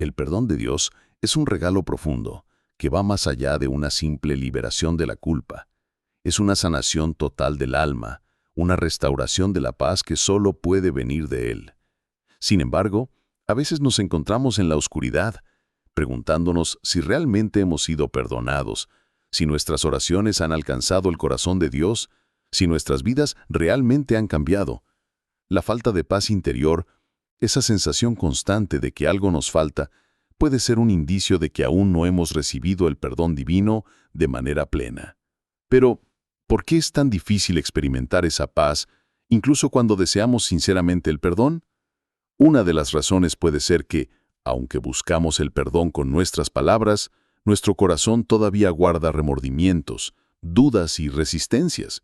El perdón de Dios es un regalo profundo que va más allá de una simple liberación de la culpa. Es una sanación total del alma, una restauración de la paz que solo puede venir de Él. Sin embargo, a veces nos encontramos en la oscuridad, preguntándonos si realmente hemos sido perdonados, si nuestras oraciones han alcanzado el corazón de Dios, si nuestras vidas realmente han cambiado. La falta de paz interior, esa sensación constante de que algo nos falta, puede ser un indicio de que aún no hemos recibido el perdón divino de manera plena. Pero, ¿por qué es tan difícil experimentar esa paz, incluso cuando deseamos sinceramente el perdón? Una de las razones puede ser que, aunque buscamos el perdón con nuestras palabras, nuestro corazón todavía guarda remordimientos, dudas y resistencias.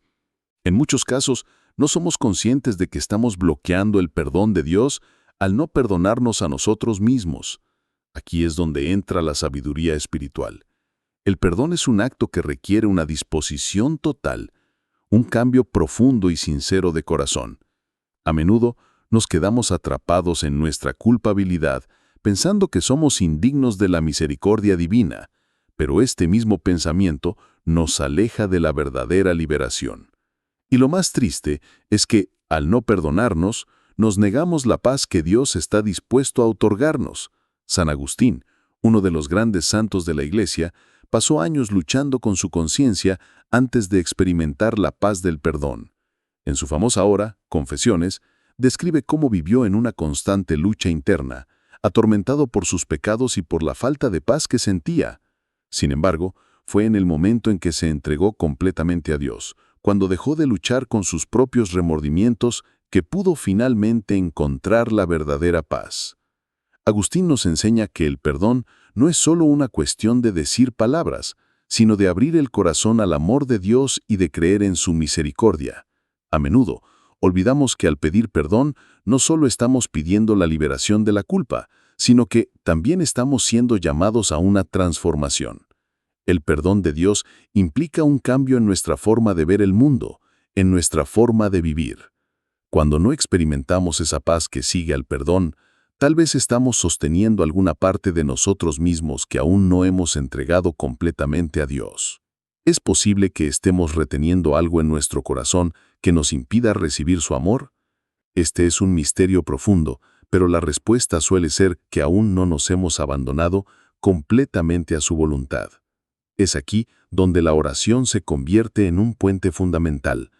En muchos casos, no somos conscientes de que estamos bloqueando el perdón de Dios al no perdonarnos a nosotros mismos. Aquí es donde entra la sabiduría espiritual. El perdón es un acto que requiere una disposición total, un cambio profundo y sincero de corazón. A menudo nos quedamos atrapados en nuestra culpabilidad, pensando que somos indignos de la misericordia divina, pero este mismo pensamiento nos aleja de la verdadera liberación. Y lo más triste es que, al no perdonarnos, nos negamos la paz que Dios está dispuesto a otorgarnos. San Agustín, uno de los grandes santos de la Iglesia, pasó años luchando con su conciencia antes de experimentar la paz del perdón. En su famosa obra, Confesiones, describe cómo vivió en una constante lucha interna, atormentado por sus pecados y por la falta de paz que sentía. Sin embargo, fue en el momento en que se entregó completamente a Dios, cuando dejó de luchar con sus propios remordimientos, que pudo finalmente encontrar la verdadera paz. Agustín nos enseña que el perdón no es solo una cuestión de decir palabras, sino de abrir el corazón al amor de Dios y de creer en su misericordia. A menudo, olvidamos que al pedir perdón no solo estamos pidiendo la liberación de la culpa, sino que también estamos siendo llamados a una transformación. El perdón de Dios implica un cambio en nuestra forma de ver el mundo, en nuestra forma de vivir. Cuando no experimentamos esa paz que sigue al perdón, tal vez estamos sosteniendo alguna parte de nosotros mismos que aún no hemos entregado completamente a Dios. ¿Es posible que estemos reteniendo algo en nuestro corazón que nos impida recibir su amor? Este es un misterio profundo, pero la respuesta suele ser que aún no nos hemos abandonado completamente a su voluntad. Es aquí donde la oración se convierte en un puente fundamental.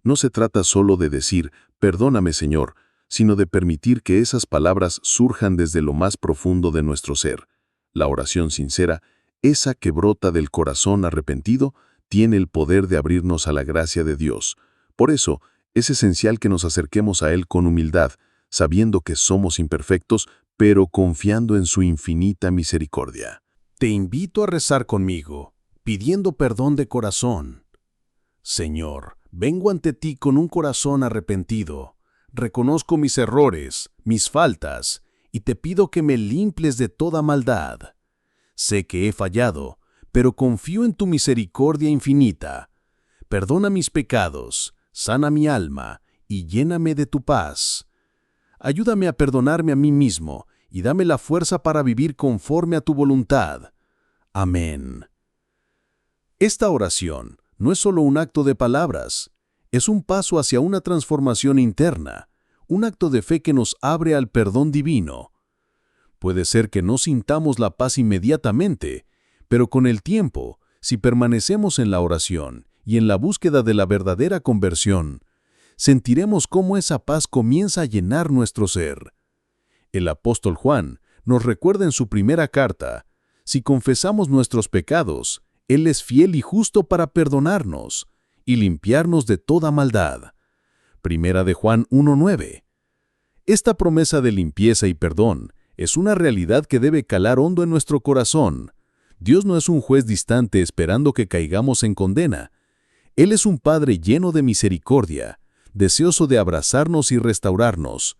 No se trata solo de decir, «Perdóname, Señor», sino de permitir que esas palabras surjan desde lo más profundo de nuestro ser. La oración sincera, esa que brota del corazón arrepentido, tiene el poder de abrirnos a la gracia de Dios. Por eso, es esencial que nos acerquemos a Él con humildad, sabiendo que somos imperfectos, pero confiando en su infinita misericordia. Te invito a rezar conmigo, pidiendo perdón de corazón. Señor, vengo ante ti con un corazón arrepentido. Reconozco mis errores, mis faltas, y te pido que me limpies de toda maldad. Sé que he fallado, pero confío en tu misericordia infinita. Perdona mis pecados, sana mi alma y lléname de tu paz. Ayúdame a perdonarme a mí mismo y dame la fuerza para vivir conforme a tu voluntad. Amén. Esta oración no es solo un acto de palabras, es un paso hacia una transformación interna, un acto de fe que nos abre al perdón divino. Puede ser que no sintamos la paz inmediatamente, pero con el tiempo, si permanecemos en la oración y en la búsqueda de la verdadera conversión, sentiremos cómo esa paz comienza a llenar nuestro ser. El apóstol Juan nos recuerda en su primera carta, si confesamos nuestros pecados, Él es fiel y justo para perdonarnos y limpiarnos de toda maldad. Primera de Juan 1:9. Esta promesa de limpieza y perdón es una realidad que debe calar hondo en nuestro corazón. Dios no es un juez distante esperando que caigamos en condena. Él es un Padre lleno de misericordia, deseoso de abrazarnos y restaurarnos.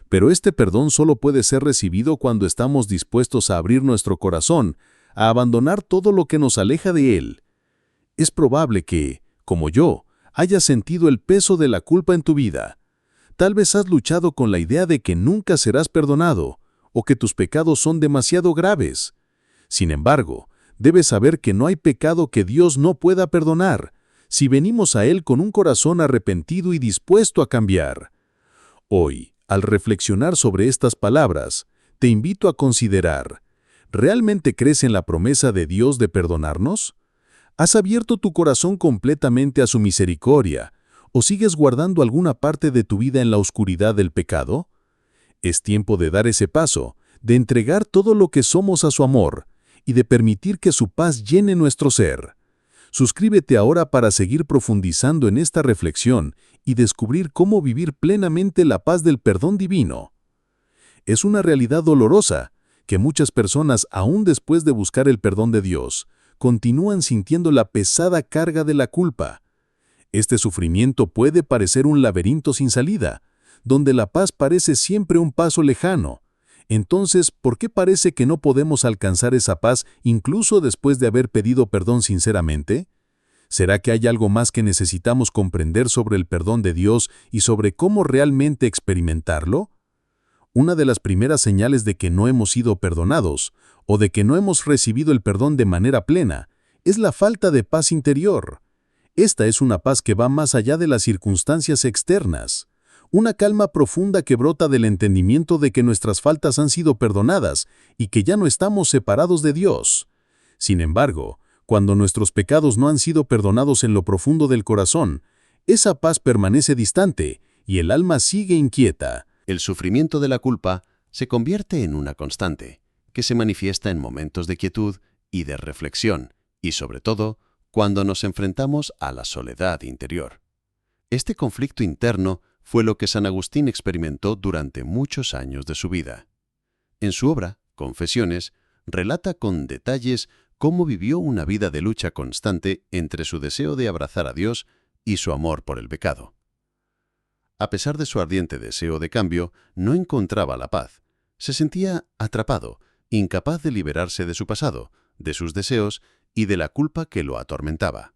Pero este perdón solo puede ser recibido cuando estamos dispuestos a abrir nuestro corazón, a abandonar todo lo que nos aleja de Él. Es probable que, como yo, hayas sentido el peso de la culpa en tu vida. Tal vez has luchado con la idea de que nunca serás perdonado, o que tus pecados son demasiado graves. Sin embargo, debes saber que no hay pecado que Dios no pueda perdonar, si venimos a Él con un corazón arrepentido y dispuesto a cambiar. Hoy, al reflexionar sobre estas palabras, te invito a considerar, ¿realmente crees en la promesa de Dios de perdonarnos? ¿Has abierto tu corazón completamente a su misericordia, o sigues guardando alguna parte de tu vida en la oscuridad del pecado? Es tiempo de dar ese paso, de entregar todo lo que somos a su amor, y de permitir que su paz llene nuestro ser. Suscríbete ahora para seguir profundizando en esta reflexión y descubrir cómo vivir plenamente la paz del perdón divino. Es una realidad dolorosa que muchas personas, aún después de buscar el perdón de Dios, continúan sintiendo la pesada carga de la culpa. Este sufrimiento puede parecer un laberinto sin salida, donde la paz parece siempre un paso lejano. Entonces, ¿por qué parece que no podemos alcanzar esa paz incluso después de haber pedido perdón sinceramente? ¿Será que hay algo más que necesitamos comprender sobre el perdón de Dios y sobre cómo realmente experimentarlo? Una de las primeras señales de que no hemos sido perdonados o de que no hemos recibido el perdón de manera plena es la falta de paz interior. Esta es una paz que va más allá de las circunstancias externas. Una calma profunda que brota del entendimiento de que nuestras faltas han sido perdonadas y que ya no estamos separados de Dios. Sin embargo, cuando nuestros pecados no han sido perdonados en lo profundo del corazón, esa paz permanece distante y el alma sigue inquieta. El sufrimiento de la culpa se convierte en una constante, que se manifiesta en momentos de quietud y de reflexión, y sobre todo, cuando nos enfrentamos a la soledad interior. Este conflicto interno fue lo que San Agustín experimentó durante muchos años de su vida. En su obra, Confesiones, relata con detalles cómo vivió una vida de lucha constante entre su deseo de abrazar a Dios y su amor por el pecado. A pesar de su ardiente deseo de cambio, no encontraba la paz. Se sentía atrapado, incapaz de liberarse de su pasado, de sus deseos y de la culpa que lo atormentaba.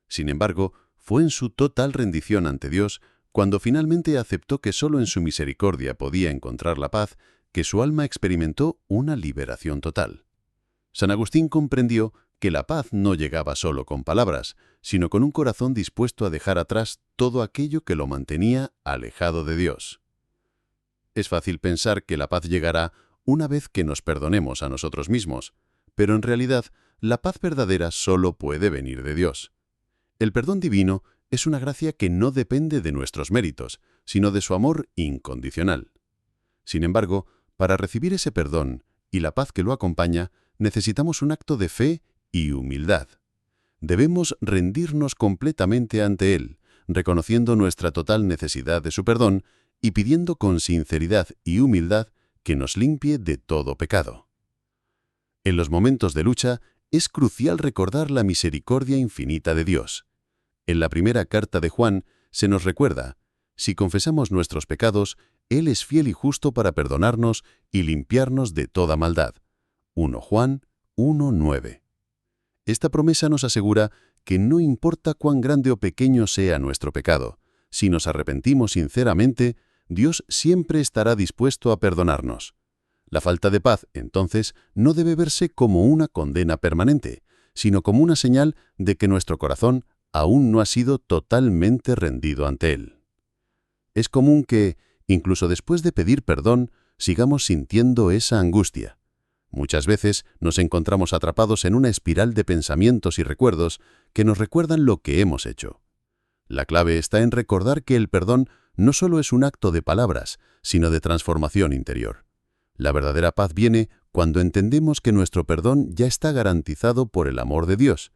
Sin embargo, fue en su total rendición ante Dios cuando finalmente aceptó que solo en su misericordia podía encontrar la paz, que su alma experimentó una liberación total. San Agustín comprendió que la paz no llegaba solo con palabras, sino con un corazón dispuesto a dejar atrás todo aquello que lo mantenía alejado de Dios. Es fácil pensar que la paz llegará una vez que nos perdonemos a nosotros mismos, pero en realidad la paz verdadera solo puede venir de Dios. El perdón divino es una gracia que no depende de nuestros méritos, sino de su amor incondicional. Sin embargo, para recibir ese perdón y la paz que lo acompaña, necesitamos un acto de fe y humildad. Debemos rendirnos completamente ante Él, reconociendo nuestra total necesidad de su perdón y pidiendo con sinceridad y humildad que nos limpie de todo pecado. En los momentos de lucha, es crucial recordar la misericordia infinita de Dios. En la primera carta de Juan se nos recuerda, si confesamos nuestros pecados, Él es fiel y justo para perdonarnos y limpiarnos de toda maldad. 1 Juan 1:9. Esta promesa nos asegura que no importa cuán grande o pequeño sea nuestro pecado, si nos arrepentimos sinceramente, Dios siempre estará dispuesto a perdonarnos. La falta de paz, entonces, no debe verse como una condena permanente, sino como una señal de que nuestro corazón aún no ha sido totalmente rendido ante Él. Es común que, incluso después de pedir perdón, sigamos sintiendo esa angustia. Muchas veces nos encontramos atrapados en una espiral de pensamientos y recuerdos que nos recuerdan lo que hemos hecho. La clave está en recordar que el perdón no solo es un acto de palabras, sino de transformación interior. La verdadera paz viene cuando entendemos que nuestro perdón ya está garantizado por el amor de Dios,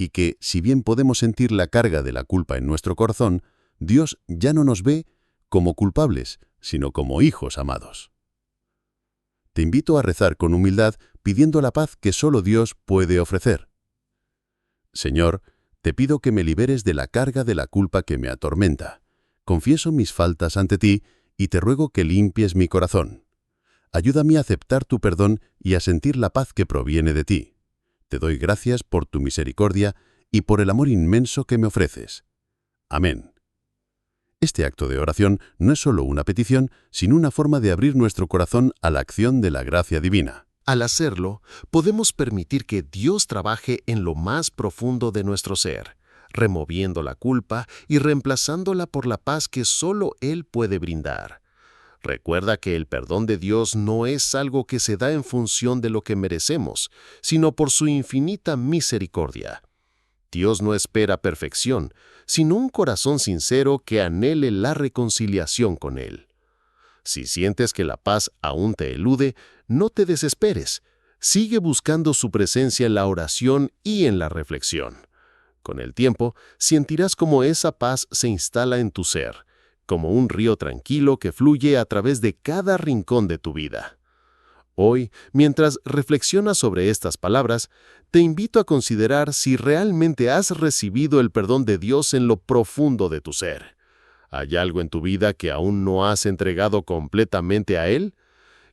y que, si bien podemos sentir la carga de la culpa en nuestro corazón, Dios ya no nos ve como culpables, sino como hijos amados. Te invito a rezar con humildad pidiendo la paz que solo Dios puede ofrecer. Señor, te pido que me liberes de la carga de la culpa que me atormenta. Confieso mis faltas ante ti y te ruego que limpies mi corazón. Ayúdame a aceptar tu perdón y a sentir la paz que proviene de ti. Te doy gracias por tu misericordia y por el amor inmenso que me ofreces. Amén. Este acto de oración no es solo una petición, sino una forma de abrir nuestro corazón a la acción de la gracia divina. Al hacerlo, podemos permitir que Dios trabaje en lo más profundo de nuestro ser, removiendo la culpa y reemplazándola por la paz que solo Él puede brindar. Recuerda que el perdón de Dios no es algo que se da en función de lo que merecemos, sino por su infinita misericordia. Dios no espera perfección, sino un corazón sincero que anhele la reconciliación con Él. Si sientes que la paz aún te elude, no te desesperes. Sigue buscando su presencia en la oración y en la reflexión. Con el tiempo, sentirás cómo esa paz se instala en tu ser, como un río tranquilo que fluye a través de cada rincón de tu vida. Hoy, mientras reflexionas sobre estas palabras, te invito a considerar si realmente has recibido el perdón de Dios en lo profundo de tu ser. ¿Hay algo en tu vida que aún no has entregado completamente a Él?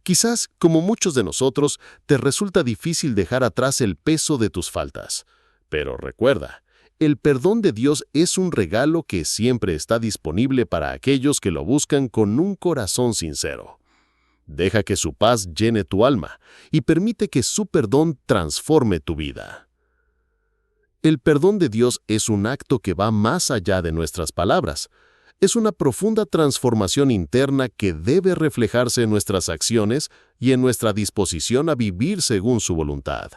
Quizás, como muchos de nosotros, te resulta difícil dejar atrás el peso de tus faltas. Pero recuerda, el perdón de Dios es un regalo que siempre está disponible para aquellos que lo buscan con un corazón sincero. Deja que su paz llene tu alma y permite que su perdón transforme tu vida. El perdón de Dios es un acto que va más allá de nuestras palabras. Es una profunda transformación interna que debe reflejarse en nuestras acciones y en nuestra disposición a vivir según su voluntad.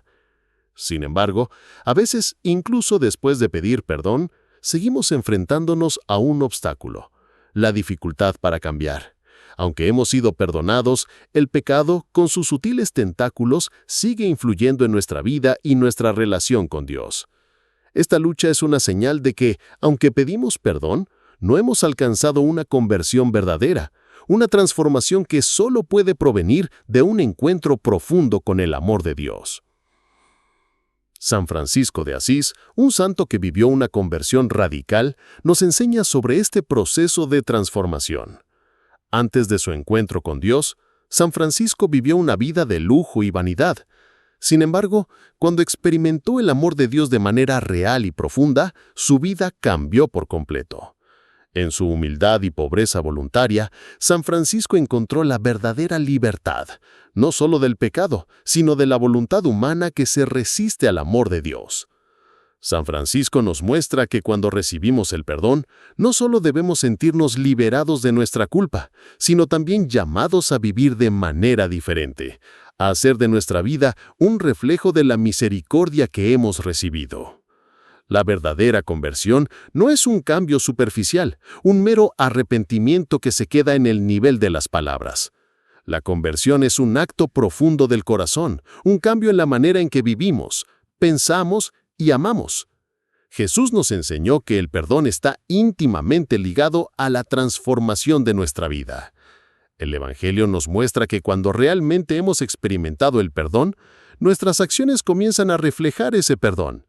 Sin embargo, a veces, incluso después de pedir perdón, seguimos enfrentándonos a un obstáculo: la dificultad para cambiar. Aunque hemos sido perdonados, el pecado, con sus sutiles tentáculos, sigue influyendo en nuestra vida y nuestra relación con Dios. Esta lucha es una señal de que, aunque pedimos perdón, no hemos alcanzado una conversión verdadera, una transformación que solo puede provenir de un encuentro profundo con el amor de Dios. San Francisco de Asís, un santo que vivió una conversión radical, nos enseña sobre este proceso de transformación. Antes de su encuentro con Dios, San Francisco vivió una vida de lujo y vanidad. Sin embargo, cuando experimentó el amor de Dios de manera real y profunda, su vida cambió por completo. En su humildad y pobreza voluntaria, San Francisco encontró la verdadera libertad, no solo del pecado, sino de la voluntad humana que se resiste al amor de Dios. San Francisco nos muestra que cuando recibimos el perdón, no solo debemos sentirnos liberados de nuestra culpa, sino también llamados a vivir de manera diferente, a hacer de nuestra vida un reflejo de la misericordia que hemos recibido. La verdadera conversión no es un cambio superficial, un mero arrepentimiento que se queda en el nivel de las palabras. La conversión es un acto profundo del corazón, un cambio en la manera en que vivimos, pensamos y amamos. Jesús nos enseñó que el perdón está íntimamente ligado a la transformación de nuestra vida. El Evangelio nos muestra que cuando realmente hemos experimentado el perdón, nuestras acciones comienzan a reflejar ese perdón.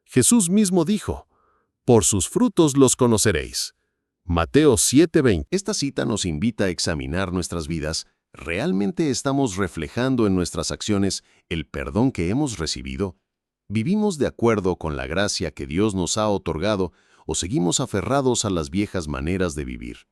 Jesús mismo dijo: «Por sus frutos los conoceréis». Mateo 7:20. Esta cita nos invita a examinar nuestras vidas. ¿Realmente estamos reflejando en nuestras acciones el perdón que hemos recibido? ¿Vivimos de acuerdo con la gracia que Dios nos ha otorgado o seguimos aferrados a las viejas maneras de vivir?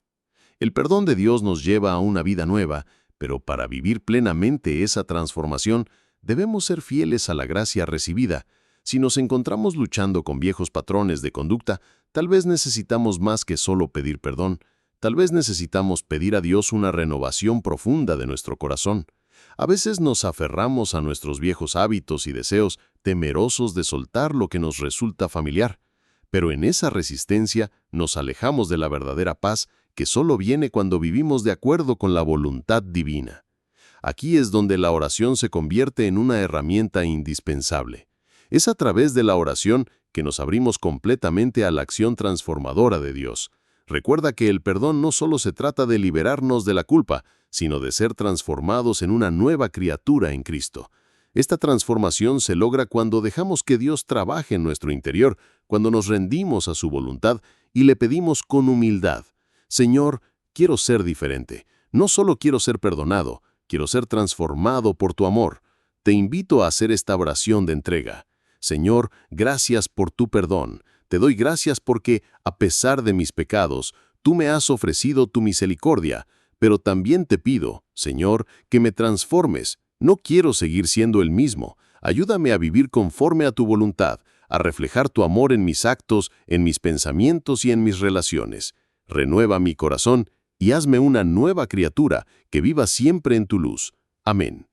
El perdón de Dios nos lleva a una vida nueva, pero para vivir plenamente esa transformación debemos ser fieles a la gracia recibida. Si nos encontramos luchando con viejos patrones de conducta, tal vez necesitamos más que solo pedir perdón. Tal vez necesitamos pedir a Dios una renovación profunda de nuestro corazón. A veces nos aferramos a nuestros viejos hábitos y deseos, temerosos de soltar lo que nos resulta familiar. Pero en esa resistencia nos alejamos de la verdadera paz que solo viene cuando vivimos de acuerdo con la voluntad divina. Aquí es donde la oración se convierte en una herramienta indispensable. Es a través de la oración que nos abrimos completamente a la acción transformadora de Dios. Recuerda que el perdón no solo se trata de liberarnos de la culpa, sino de ser transformados en una nueva criatura en Cristo. Esta transformación se logra cuando dejamos que Dios trabaje en nuestro interior, cuando nos rendimos a su voluntad y le pedimos con humildad: «Señor, quiero ser diferente. No solo quiero ser perdonado, quiero ser transformado por tu amor». Te invito a hacer esta oración de entrega. Señor, gracias por tu perdón. Te doy gracias porque, a pesar de mis pecados, Tú me has ofrecido tu misericordia, pero también te pido, Señor, que me transformes. No quiero seguir siendo el mismo. Ayúdame a vivir conforme a tu voluntad, a reflejar tu amor en mis actos, en mis pensamientos y en mis relaciones. Renueva mi corazón y hazme una nueva criatura que viva siempre en tu luz. Amén.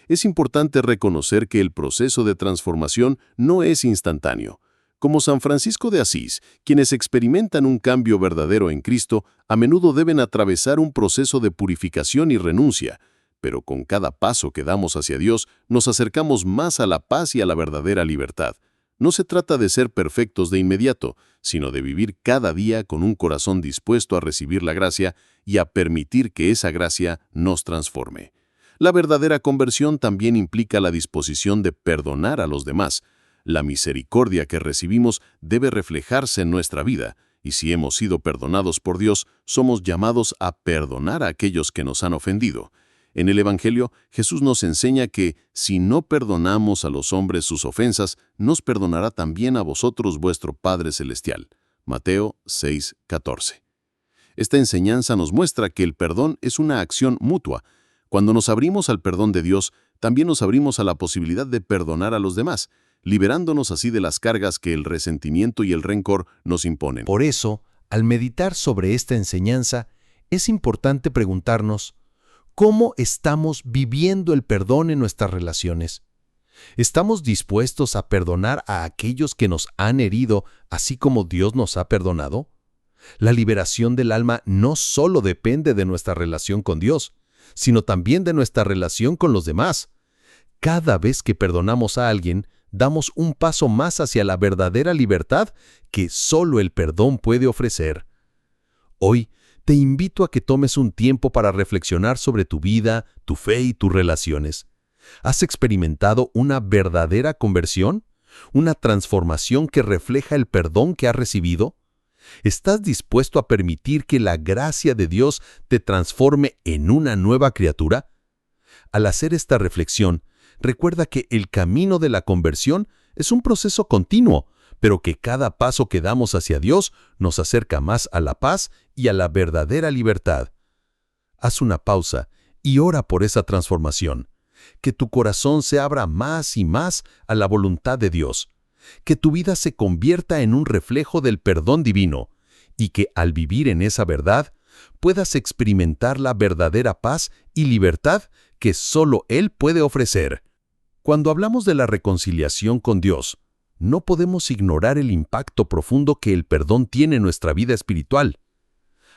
Es importante reconocer que el proceso de transformación no es instantáneo. Como San Francisco de Asís, quienes experimentan un cambio verdadero en Cristo, a menudo deben atravesar un proceso de purificación y renuncia, pero con cada paso que damos hacia Dios, nos acercamos más a la paz y a la verdadera libertad. No se trata de ser perfectos de inmediato, sino de vivir cada día con un corazón dispuesto a recibir la gracia y a permitir que esa gracia nos transforme. La verdadera conversión también implica la disposición de perdonar a los demás. La misericordia que recibimos debe reflejarse en nuestra vida, y si hemos sido perdonados por Dios, somos llamados a perdonar a aquellos que nos han ofendido. En el Evangelio, Jesús nos enseña que si no perdonamos a los hombres sus ofensas, nos perdonará también a vosotros vuestro Padre Celestial. Mateo 6:14. Esta enseñanza nos muestra que el perdón es una acción mutua. Cuando nos abrimos al perdón de Dios, también nos abrimos a la posibilidad de perdonar a los demás, liberándonos así de las cargas que el resentimiento y el rencor nos imponen. Por eso, al meditar sobre esta enseñanza, es importante preguntarnos, ¿cómo estamos viviendo el perdón en nuestras relaciones? ¿Estamos dispuestos a perdonar a aquellos que nos han herido, así como Dios nos ha perdonado? La liberación del alma no solo depende de nuestra relación con Dios, sino también de nuestra relación con los demás. Cada vez que perdonamos a alguien, damos un paso más hacia la verdadera libertad que solo el perdón puede ofrecer. Hoy, te invito a que tomes un tiempo para reflexionar sobre tu vida, tu fe y tus relaciones. ¿Has experimentado una verdadera conversión? ¿Una transformación que refleja el perdón que has recibido? ¿Estás dispuesto a permitir que la gracia de Dios te transforme en una nueva criatura? Al hacer esta reflexión, recuerda que el camino de la conversión es un proceso continuo, pero que cada paso que damos hacia Dios nos acerca más a la paz y a la verdadera libertad. Haz una pausa y ora por esa transformación. Que tu corazón se abra más y más a la voluntad de Dios. Que tu vida se convierta en un reflejo del perdón divino y que al vivir en esa verdad puedas experimentar la verdadera paz y libertad que solo Él puede ofrecer. Cuando hablamos de la reconciliación con Dios, no podemos ignorar el impacto profundo que el perdón tiene en nuestra vida espiritual.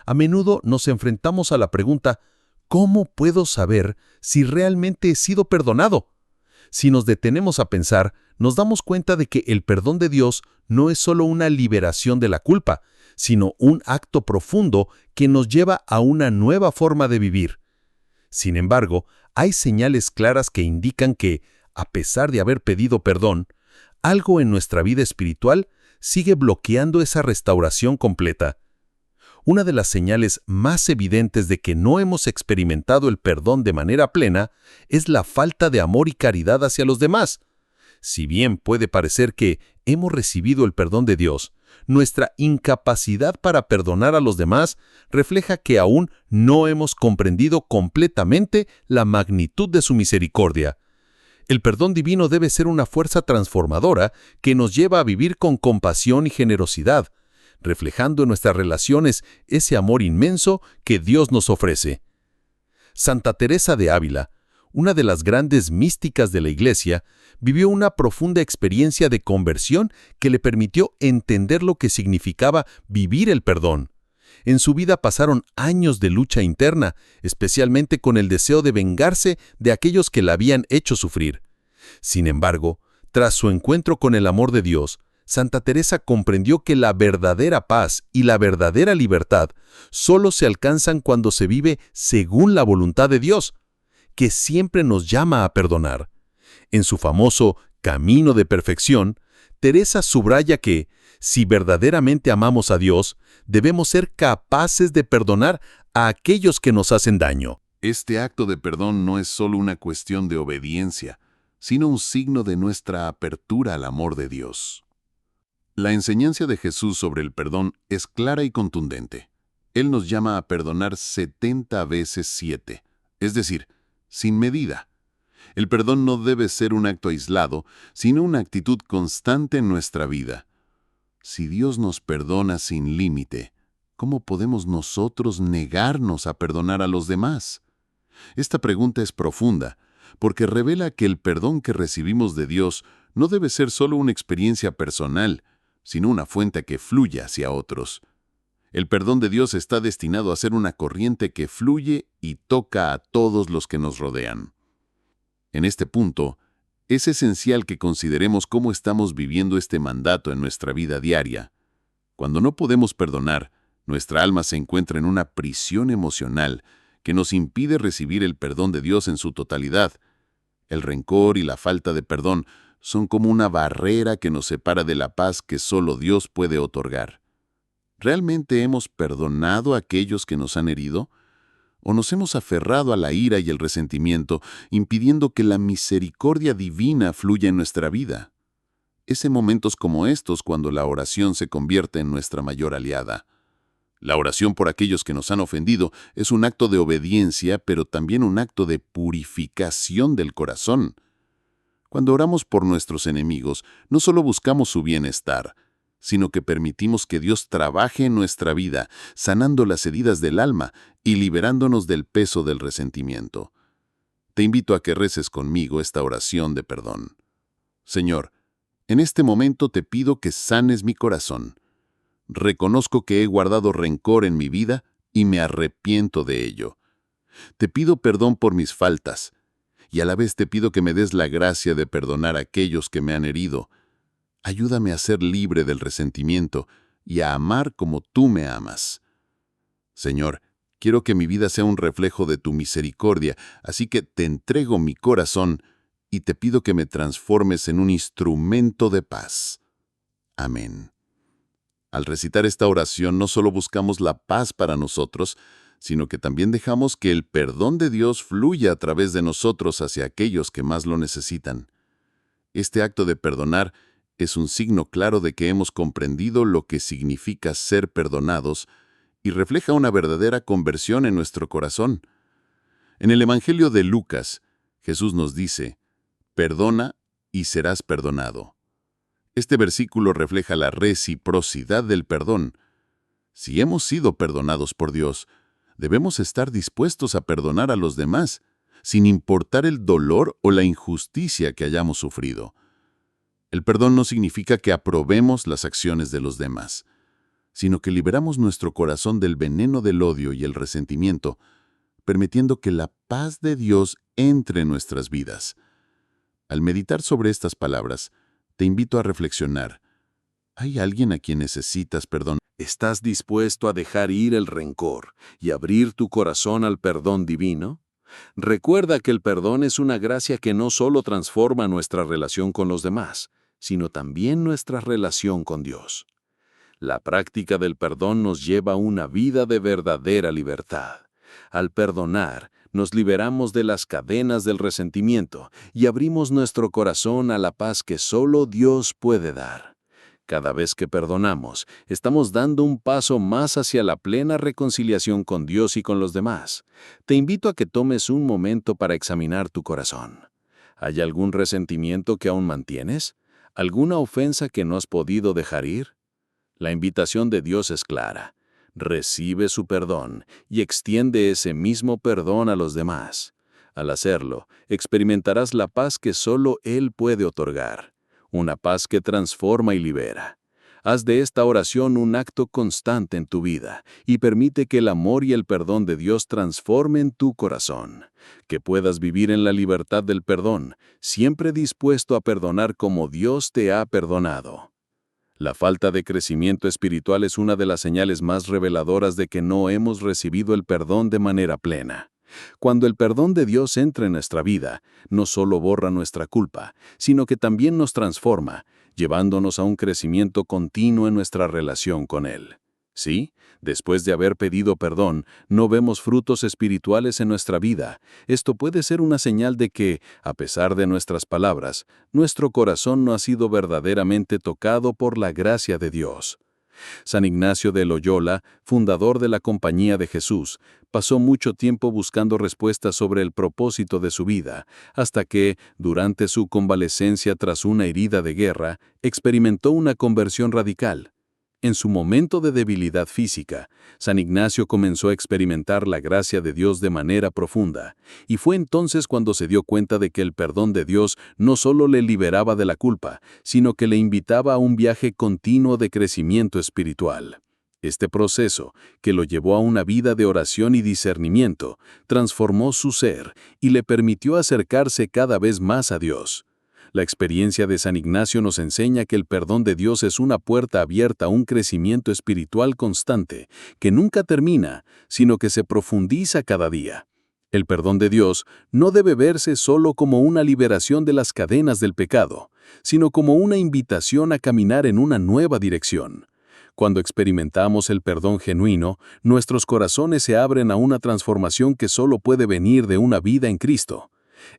A menudo nos enfrentamos a la pregunta, ¿cómo puedo saber si realmente he sido perdonado? Si nos detenemos a pensar, nos damos cuenta de que el perdón de Dios no es solo una liberación de la culpa, sino un acto profundo que nos lleva a una nueva forma de vivir. Sin embargo, hay señales claras que indican que, a pesar de haber pedido perdón, algo en nuestra vida espiritual sigue bloqueando esa restauración completa. Una de las señales más evidentes de que no hemos experimentado el perdón de manera plena es la falta de amor y caridad hacia los demás. Si bien puede parecer que hemos recibido el perdón de Dios, nuestra incapacidad para perdonar a los demás refleja que aún no hemos comprendido completamente la magnitud de su misericordia. El perdón divino debe ser una fuerza transformadora que nos lleva a vivir con compasión y generosidad, reflejando en nuestras relaciones ese amor inmenso que Dios nos ofrece. Santa Teresa de Ávila, una de las grandes místicas de la Iglesia, vivió una profunda experiencia de conversión que le permitió entender lo que significaba vivir el perdón. En su vida pasaron años de lucha interna, especialmente con el deseo de vengarse de aquellos que la habían hecho sufrir. Sin embargo, tras su encuentro con el amor de Dios, Santa Teresa comprendió que la verdadera paz y la verdadera libertad solo se alcanzan cuando se vive según la voluntad de Dios, que siempre nos llama a perdonar. En su famoso Camino de Perfección, Teresa subraya que, si verdaderamente amamos a Dios, debemos ser capaces de perdonar a aquellos que nos hacen daño. Este acto de perdón no es solo una cuestión de obediencia, sino un signo de nuestra apertura al amor de Dios. La enseñanza de Jesús sobre el perdón es clara y contundente. Él nos llama a perdonar 70 veces 7, es decir, sin medida. El perdón no debe ser un acto aislado, sino una actitud constante en nuestra vida. Si Dios nos perdona sin límite, ¿cómo podemos nosotros negarnos a perdonar a los demás? Esta pregunta es profunda, porque revela que el perdón que recibimos de Dios no debe ser solo una experiencia personal, sino una fuente que fluya hacia otros. El perdón de Dios está destinado a ser una corriente que fluye y toca a todos los que nos rodean. En este punto, es esencial que consideremos cómo estamos viviendo este mandato en nuestra vida diaria. Cuando no podemos perdonar, nuestra alma se encuentra en una prisión emocional que nos impide recibir el perdón de Dios en su totalidad. El rencor y la falta de perdón son como una barrera que nos separa de la paz que solo Dios puede otorgar. ¿Realmente hemos perdonado a aquellos que nos han herido? ¿O nos hemos aferrado a la ira y el resentimiento, impidiendo que la misericordia divina fluya en nuestra vida? Es en momentos como estos cuando la oración se convierte en nuestra mayor aliada. La oración por aquellos que nos han ofendido es un acto de obediencia, pero también un acto de purificación del corazón. Cuando oramos por nuestros enemigos, no solo buscamos su bienestar, sino que permitimos que Dios trabaje en nuestra vida, sanando las heridas del alma y liberándonos del peso del resentimiento. Te invito a que reces conmigo esta oración de perdón. Señor, en este momento te pido que sanes mi corazón. Reconozco que he guardado rencor en mi vida y me arrepiento de ello. Te pido perdón por mis faltas, y a la vez te pido que me des la gracia de perdonar a aquellos que me han herido. Ayúdame a ser libre del resentimiento y a amar como tú me amas. Señor, quiero que mi vida sea un reflejo de tu misericordia, así que te entrego mi corazón y te pido que me transformes en un instrumento de paz. Amén. Al recitar esta oración no solo buscamos la paz para nosotros, sino que también dejamos que el perdón de Dios fluya a través de nosotros hacia aquellos que más lo necesitan. Este acto de perdonar es un signo claro de que hemos comprendido lo que significa ser perdonados y refleja una verdadera conversión en nuestro corazón. En el Evangelio de Lucas, Jesús nos dice, «Perdona y serás perdonado». Este versículo refleja la reciprocidad del perdón. Si hemos sido perdonados por Dios, debemos estar dispuestos a perdonar a los demás, sin importar el dolor o la injusticia que hayamos sufrido. El perdón no significa que aprobemos las acciones de los demás, sino que liberamos nuestro corazón del veneno del odio y el resentimiento, permitiendo que la paz de Dios entre en nuestras vidas. Al meditar sobre estas palabras, te invito a reflexionar. ¿Hay alguien a quien necesitas perdón? ¿Estás dispuesto a dejar ir el rencor y abrir tu corazón al perdón divino? Recuerda que el perdón es una gracia que no solo transforma nuestra relación con los demás, sino también nuestra relación con Dios. La práctica del perdón nos lleva a una vida de verdadera libertad. Al perdonar, nos liberamos de las cadenas del resentimiento y abrimos nuestro corazón a la paz que solo Dios puede dar. Cada vez que perdonamos, estamos dando un paso más hacia la plena reconciliación con Dios y con los demás. Te invito a que tomes un momento para examinar tu corazón. ¿Hay algún resentimiento que aún mantienes? ¿Alguna ofensa que no has podido dejar ir? La invitación de Dios es clara. Recibe su perdón y extiende ese mismo perdón a los demás. Al hacerlo, experimentarás la paz que solo Él puede otorgar. Una paz que transforma y libera. Haz de esta oración un acto constante en tu vida y permite que el amor y el perdón de Dios transformen tu corazón. Que puedas vivir en la libertad del perdón, siempre dispuesto a perdonar como Dios te ha perdonado. La falta de crecimiento espiritual es una de las señales más reveladoras de que no hemos recibido el perdón de manera plena. Cuando el perdón de Dios entra en nuestra vida, no solo borra nuestra culpa, sino que también nos transforma, llevándonos a un crecimiento continuo en nuestra relación con Él. Sí, después de haber pedido perdón, no vemos frutos espirituales en nuestra vida. Esto puede ser una señal de que, a pesar de nuestras palabras, nuestro corazón no ha sido verdaderamente tocado por la gracia de Dios. San Ignacio de Loyola, fundador de la Compañía de Jesús, pasó mucho tiempo buscando respuestas sobre el propósito de su vida, hasta que, durante su convalecencia tras una herida de guerra, experimentó una conversión radical. En su momento de debilidad física, San Ignacio comenzó a experimentar la gracia de Dios de manera profunda, y fue entonces cuando se dio cuenta de que el perdón de Dios no solo le liberaba de la culpa, sino que le invitaba a un viaje continuo de crecimiento espiritual. Este proceso, que lo llevó a una vida de oración y discernimiento, transformó su ser y le permitió acercarse cada vez más a Dios. La experiencia de San Ignacio nos enseña que el perdón de Dios es una puerta abierta a un crecimiento espiritual constante, que nunca termina, sino que se profundiza cada día. El perdón de Dios no debe verse solo como una liberación de las cadenas del pecado, sino como una invitación a caminar en una nueva dirección. Cuando experimentamos el perdón genuino, nuestros corazones se abren a una transformación que solo puede venir de una vida en Cristo.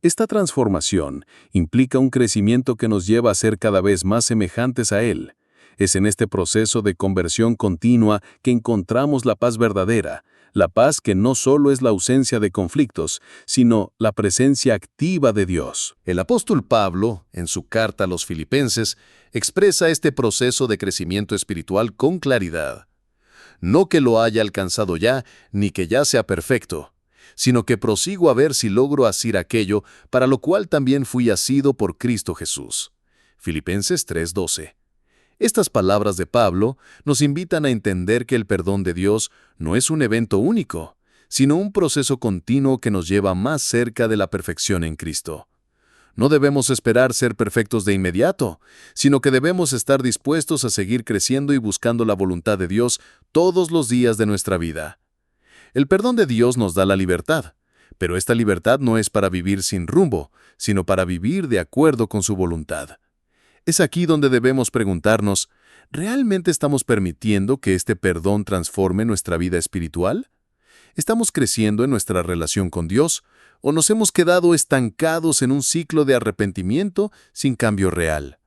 Esta transformación implica un crecimiento que nos lleva a ser cada vez más semejantes a Él. Es en este proceso de conversión continua que encontramos la paz verdadera, la paz que no solo es la ausencia de conflictos, sino la presencia activa de Dios. El apóstol Pablo, en su carta a los Filipenses, expresa este proceso de crecimiento espiritual con claridad. No que lo haya alcanzado ya, ni que ya sea perfecto, sino que prosigo a ver si logro asir aquello para lo cual también fui asido por Cristo Jesús. Filipenses 3:12. Estas palabras de Pablo nos invitan a entender que el perdón de Dios no es un evento único, sino un proceso continuo que nos lleva más cerca de la perfección en Cristo. No debemos esperar ser perfectos de inmediato, sino que debemos estar dispuestos a seguir creciendo y buscando la voluntad de Dios todos los días de nuestra vida. El perdón de Dios nos da la libertad, pero esta libertad no es para vivir sin rumbo, sino para vivir de acuerdo con su voluntad. Es aquí donde debemos preguntarnos, ¿realmente estamos permitiendo que este perdón transforme nuestra vida espiritual? ¿Estamos creciendo en nuestra relación con Dios o nos hemos quedado estancados en un ciclo de arrepentimiento sin cambio real?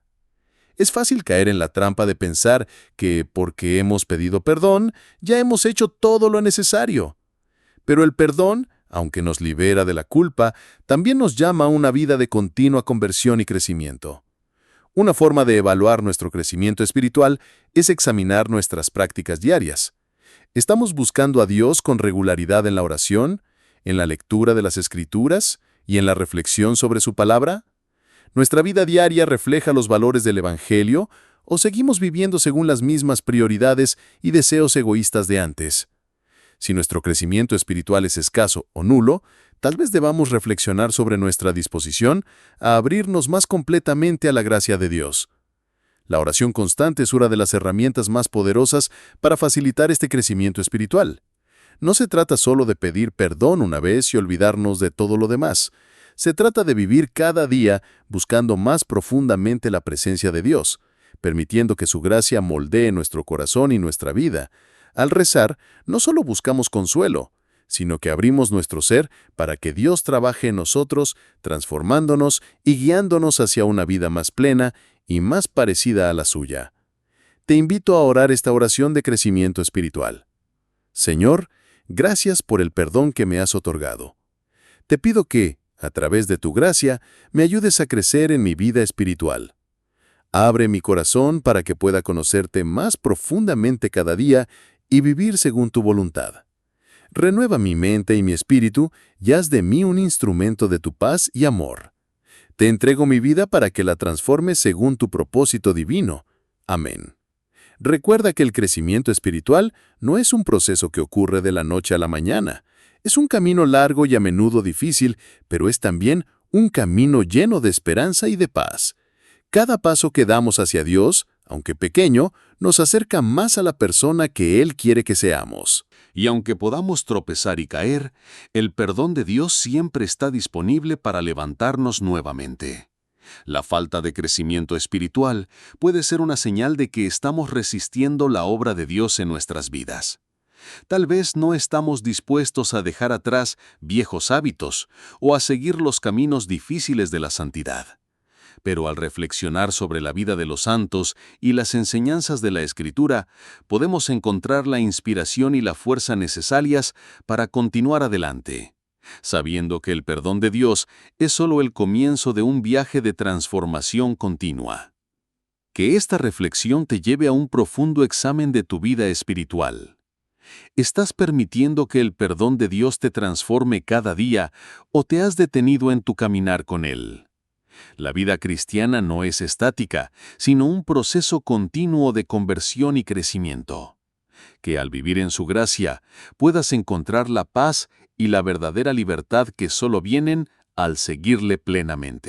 Es fácil caer en la trampa de pensar que porque hemos pedido perdón, ya hemos hecho todo lo necesario. Pero el perdón, aunque nos libera de la culpa, también nos llama a una vida de continua conversión y crecimiento. Una forma de evaluar nuestro crecimiento espiritual es examinar nuestras prácticas diarias. ¿Estamos buscando a Dios con regularidad en la oración, en la lectura de las Escrituras y en la reflexión sobre su palabra? ¿Nuestra vida diaria refleja los valores del Evangelio o seguimos viviendo según las mismas prioridades y deseos egoístas de antes? Si nuestro crecimiento espiritual es escaso o nulo, tal vez debamos reflexionar sobre nuestra disposición a abrirnos más completamente a la gracia de Dios. La oración constante es una de las herramientas más poderosas para facilitar este crecimiento espiritual. No se trata solo de pedir perdón una vez y olvidarnos de todo lo demás. Se trata de vivir cada día buscando más profundamente la presencia de Dios, permitiendo que su gracia moldee nuestro corazón y nuestra vida. Al rezar, no solo buscamos consuelo, sino que abrimos nuestro ser para que Dios trabaje en nosotros, transformándonos y guiándonos hacia una vida más plena y más parecida a la suya. Te invito a orar esta oración de crecimiento espiritual. Señor, gracias por el perdón que me has otorgado. Te pido que, a través de tu gracia, me ayudes a crecer en mi vida espiritual. Abre mi corazón para que pueda conocerte más profundamente cada día y vivir según tu voluntad. Renueva mi mente y mi espíritu y haz de mí un instrumento de tu paz y amor. Te entrego mi vida para que la transformes según tu propósito divino. Amén. Recuerda que el crecimiento espiritual no es un proceso que ocurre de la noche a la mañana. Es un camino largo y a menudo difícil, pero es también un camino lleno de esperanza y de paz. Cada paso que damos hacia Dios, aunque pequeño, nos acerca más a la persona que Él quiere que seamos. Y aunque podamos tropezar y caer, el perdón de Dios siempre está disponible para levantarnos nuevamente. La falta de crecimiento espiritual puede ser una señal de que estamos resistiendo la obra de Dios en nuestras vidas. Tal vez no estamos dispuestos a dejar atrás viejos hábitos o a seguir los caminos difíciles de la santidad. pero al reflexionar sobre la vida de los santos y las enseñanzas de la Escritura, podemos encontrar la inspiración y la fuerza necesarias para continuar adelante, sabiendo que el perdón de Dios es solo el comienzo de un viaje de transformación continua. Que esta reflexión te lleve a un profundo examen de tu vida espiritual. ¿Estás permitiendo que el perdón de Dios te transforme cada día o te has detenido en tu caminar con Él? La vida cristiana no es estática, sino un proceso continuo de conversión y crecimiento. Que al vivir en su gracia puedas encontrar la paz y la verdadera libertad que solo vienen al seguirle plenamente.